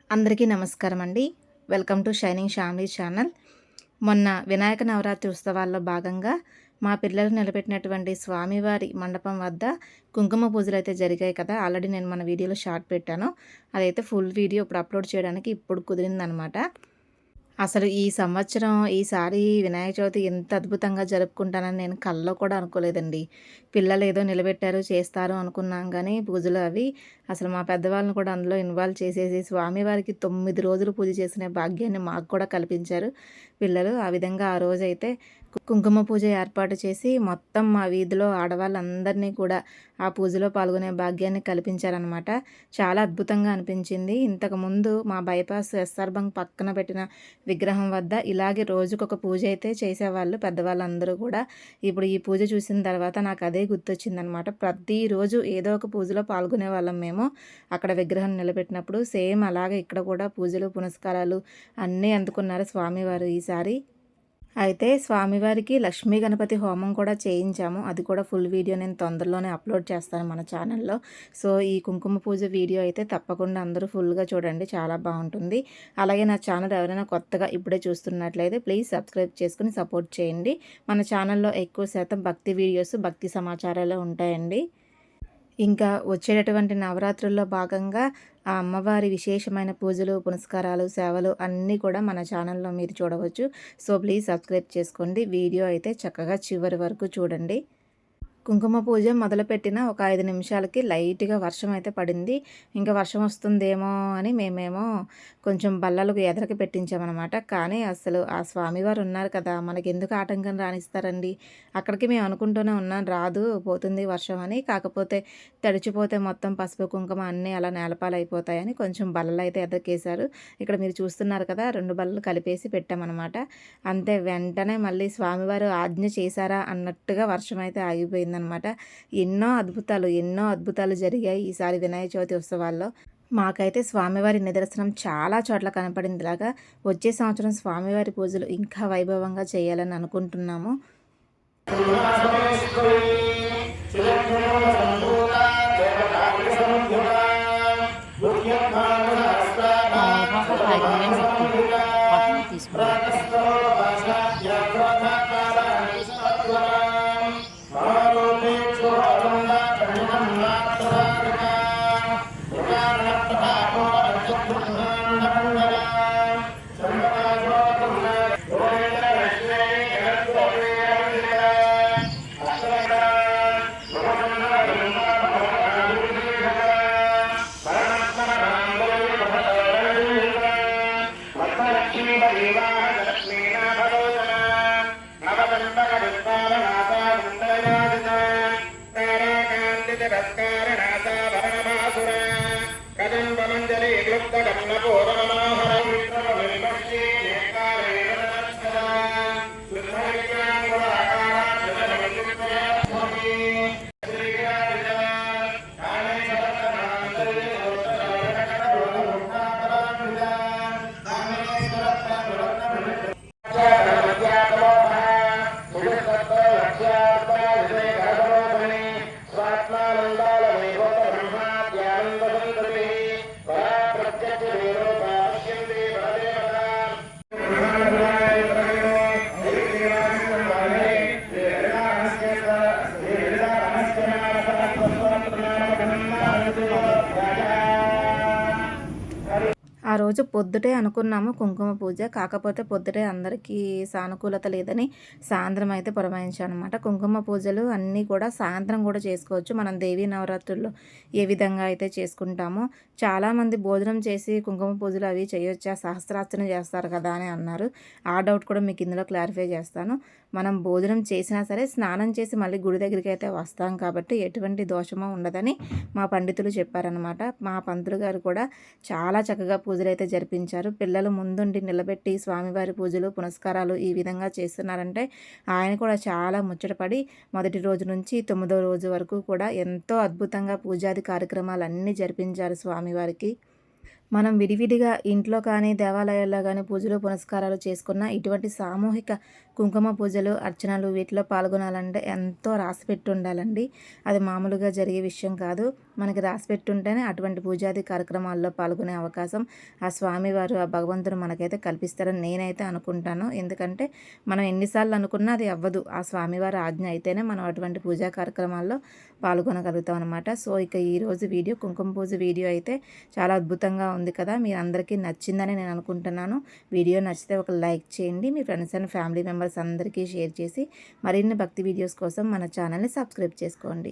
అందరికీ నమస్కారం అండి. Welcome to shining family channel. మొన్న వినాయక నవరాత్రి ఉత్సవాల్లో భాగంగా మా పిల్లలు నిలబెట్టినటువంటి స్వామివారి మండపం వద్ద కుంకుమ పూజలైతే జరిగాయి కదా! ఆల్రెడీ నేను మన వీడియోలో షార్ట్ పెట్టాను. అదైతే ఫుల్ వీడియో ఇప్పుడు అప్లోడ్ చేయడానికి ఇప్పుడు కుదిరిందనమాట. అసలు ఈ సంవత్సరం ఈసారి వినాయక చవితి ఎంత అద్భుతంగా జరుపుకుంటానని నేను కల్లో కూడా అనుకోలేదండి. పిల్లలేదో నిలబెట్టారు, చేస్తారు అనుకున్నాం గానీ పూజలు అవి అసలు మా పెద్దవాళ్ళని కూడా అందులో ఇన్వాల్వ్ చేసేసి స్వామివారికి 9 రోజులు పూజ చేసిన భాగ్యాన్ని మాకు కూడా కల్పించారు పిల్లలు. ఆ విధంగా ఆ రోజైతే కుంకుమ పూజ ఏర్పాటు చేసి మొత్తం మా వీధిలో ఆడవాళ్ళందరినీ కూడా ఆ పూజలో పాల్గొనే భాగ్యాన్ని కల్పించారనమాట. చాలా అద్భుతంగా అనిపించింది. ఇంతకుముందు మా బైపాస్ ఎస్ఆర్ బంక్ పక్కన పెట్టిన విగ్రహం వద్ద ఇలాగే రోజుకొక పూజ అయితే చేసేవాళ్ళు పెద్దవాళ్ళందరూ కూడా. ఇప్పుడు ఈ పూజ చూసిన తర్వాత నాకు అదే గుర్తొచ్చిందనమాట. ప్రతిరోజు ఏదో ఒక పూజలో పాల్గొనే వాళ్ళం మేము. అక్కడ విగ్రహం నిలబెట్టినప్పుడు సేమ్ అలాగే ఇక్కడ కూడా పూజలు పునస్కారాలు అన్నీ అందుకున్నారు స్వామివారు ఈసారి. అయితే స్వామివారికి లక్ష్మీ గణపతి హోమం కూడా చేయించాము. అది కూడా ఫుల్ వీడియో నేను తొందరలోనే అప్లోడ్ చేస్తాను మన ఛానల్లో. సో, ఈ కుంకుమ పూజ వీడియో అయితే తప్పకుండా అందరూ ఫుల్‌గా చూడండి. చాలా బావుంటుంది. అలాగే నా ఛానల్ ఎవరైనా కొత్తగా ఇప్పుడే చూస్తున్నట్లయితే ప్లీజ్ సబ్స్క్రైబ్ చేసుకొని సపోర్ట్ చేయండి. మన ఛానల్లో ఎక్కువ శాతం భక్తి వీడియోస్, భక్తి సమాచారాలే ఉంటాయండి. ఇంకా వచ్చేటటువంటి నవరాత్రుల్లో భాగంగా ఆ అమ్మవారి విశేషమైన పూజలు, పునస్కారాలు, సేవలు అన్నీ కూడా మన ఛానల్‌లో మీరు చూడవచ్చు. సో, ప్లీజ్ సబ్స్క్రైబ్ చేసుకోండి. వీడియో అయితే చక్కగా చివరి వరకు చూడండి. కుంకుమ పూజ మొదలుపెట్టిన ఒక 5 నిమిషాలకి లైట్‌గా వర్షం అయితే పడింది. ఇంక వర్షం వస్తుందేమో అని మేమేమో కొంచెం బల్లలకు ఎదరకి పెట్టించామనమాట. కానీ అసలు ఆ స్వామివారు ఉన్నారు కదా! మనకెందుకు ఆటంకం రానిస్తారండి. అక్కడికి మేము అనుకుంటూనే ఉన్నాం రాదు పోతుంది వర్షం అని. కాకపోతే తడిచిపోతే మొత్తం పసుపు, కుంకుమ అన్నీ అలా నేలపాలైపోతాయని కొంచెం బల్లలైతే ఎదరకేశారు. ఇక్కడ మీరు చూస్తున్నారు కదా! 2 బల్లలు కలిపేసి పెట్టామనమాట. అంతే వెంటనే మళ్ళీ స్వామివారు ఆజ్ఞ చేశారా అన్నట్టుగా వర్షం అయితే ఆగిపోయిందనమాట. ఎన్నో అద్భుతాలు జరిగాయి ఈసారి వినాయక చవితి ఉత్సవాల్లో. మాకైతే స్వామివారి నిదర్శనం చాలా చోట్ల కనపడిందిలాగా వచ్చే సంవత్సరం స్వామివారి పూజలు ఇంకా వైభవంగా చేయాలని అనుకుంటున్నాము. ఆ రోజు పొద్దుటే అనుకున్నాము కుంకుమ పూజ. కాకపోతే పొద్దుటే అందరికీ సానుకూలత లేదని సాయంత్రం అయితే పురమాయించామనమాట. కుంకుమ పూజలు అన్నీ కూడా సాయంత్రం కూడా చేసుకోవచ్చు. మనం దేవీ నవరాత్రుల్లో ఏ విధంగా అయితే చేసుకుంటామో. చాలామంది భోజనం చేసి కుంకుమ పూజలు అవి చేయొచ్చా, సహస్రార్చన చేస్తారు కదా అని అన్నారు. ఆ డౌట్ కూడా మీకు ఇందులో క్లారిఫై చేస్తాను. మనం భోజనం చేసినా సరే స్నానం చేసి మళ్ళీ గుడి దగ్గరికి అయితే వస్తాం కాబట్టి ఎటువంటి దోషమో ఉండదని మా పండితులు చెప్పారనమాట. మా పంతులు గారు కూడా చాలా చక్కగా పూజలైతే జరిపించారు. పిల్లలు ముందుండి నిలబెట్టి స్వామివారి పూజలు, పునస్కారాలు ఈ విధంగా చేస్తున్నారంటే ఆయన కూడా చాలా ముచ్చటపడి మొదటి రోజు నుంచి 9వ రోజు వరకు కూడా ఎంతో అద్భుతంగా పూజాది కార్యక్రమాలన్నీ జరిపించారు స్వామివారికి. మనం విడివిడిగా ఇంట్లో కానీ, దేవాలయాల్లో గానీ పూజలు, పునస్కారాలు చేసుకున్న ఇటువంటి సామూహిక కుంకుమ పూజలు, అర్చనలు వీటిలో పాల్గొనాలంటే ఎంతో రాసిపెట్టి ఉండాలండి. అది మామూలుగా జరిగే విషయం కాదు. మనకి రాసిపెట్టుంటేనే అటువంటి పూజాది కార్యక్రమాల్లో పాల్గొనే అవకాశం ఆ స్వామివారు, ఆ భగవంతుడు మనకైతే కల్పిస్తారని నేనైతే అనుకుంటాను. ఎందుకంటే మనం ఎన్నిసార్లు అనుకున్నా అది అవ్వదు. ఆ స్వామివారి ఆజ్ఞ అయితేనే మనం అటువంటి పూజా కార్యక్రమాల్లో పాల్గొనగలుగుతాం అనమాట. సో, ఇక ఈరోజు వీడియో కుంకుమ పూజ వీడియో అయితే చాలా అద్భుతంగా ఉంది కదా! మీ అందరికీ నచ్చిందని నేను అనుకుంటున్నాను. వీడియో నచ్చితే ఒక లైక్ చేయండి. మీ ఫ్రెండ్స్ అండ్ ఫ్యామిలీ మెంబర్స్ అందరికీ షేర్ చేసి మరిన్ని భక్తి వీడియోస్ కోసం మన ఛానల్‌ని సబ్స్క్రైబ్ చేసుకోండి.